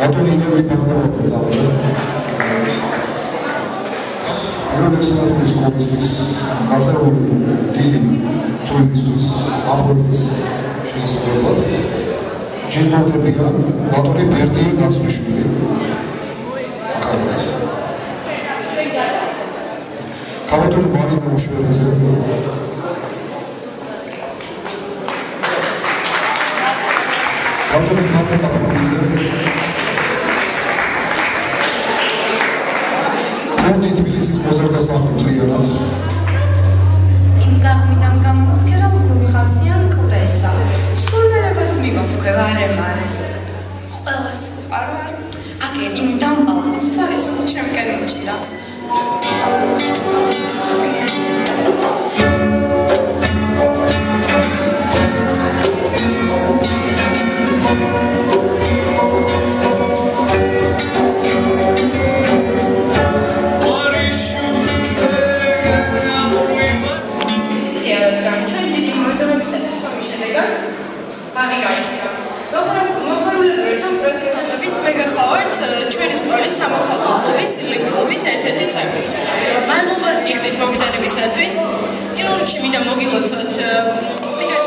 ბატონი იგორი ბაგდანაძე წავიდა. ეროვნული სკოლისთვის დაწერილი დიდი წვლილისთვის აპროექტის შესაძლებლად ჯილდოვდებიან ბატონი ბერდია გაცმიშვილი. Kavatoni Marina Mushvereze. Kavatoni Kapena Kapenize. Fondi Tbilisis Mozarda Samputlianat. Im Gahmidan Gamutskera Gulxavsyan Qlesa. Surnelebas mimofqeva aremares. Ყველას უყარვარ. აგე იმ დამალკუც თვალის ჩემკენ უჭირავს. ჩვენი სკოლის სამოქალაქო კლუბის ლიგ-კლუბის ერთ-ერთი წევრი. მადლობას გიხდით მოგბრძანებისათვის. პირველ რიგში მინდა მოგილოცოთ წმინდა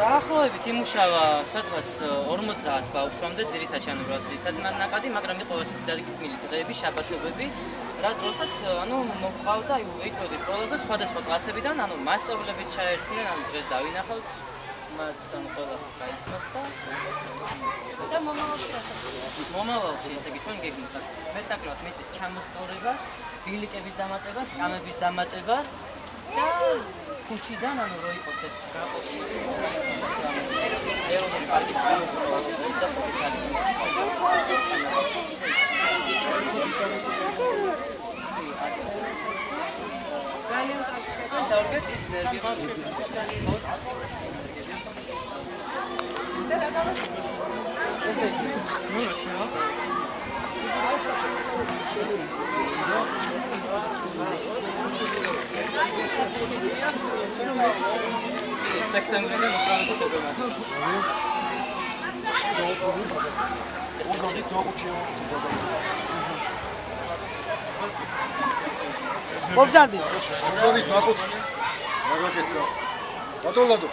დაახლოებით იმუშავა სადღაც 50 ბავშვამდე ძირითად ჩანურად ზუსტად ნაკადი, მაგრამ იყო დადიკმილი დღეები, შაბათობები, რა დროსაც მოყავდა, ვიწოდით ყველაზე სხვადასხვა კლასებიდან, მასწავლებლებიც ჩაერთვნენ, დღეს დავინახავთ, მათ ყველას გაიცნობთ და მომავალში, ესე იგი, ჩვენ გეგმით მეტნაკლებად მიწის ჩამოსწორებას, ბილიკების დამატებას, სკამების დამატებას და ქუჩიდან რო იყოს ეს გაყოფილი ეროვნული პარკის Obzadit, nahut. Nagaketto. Badolado.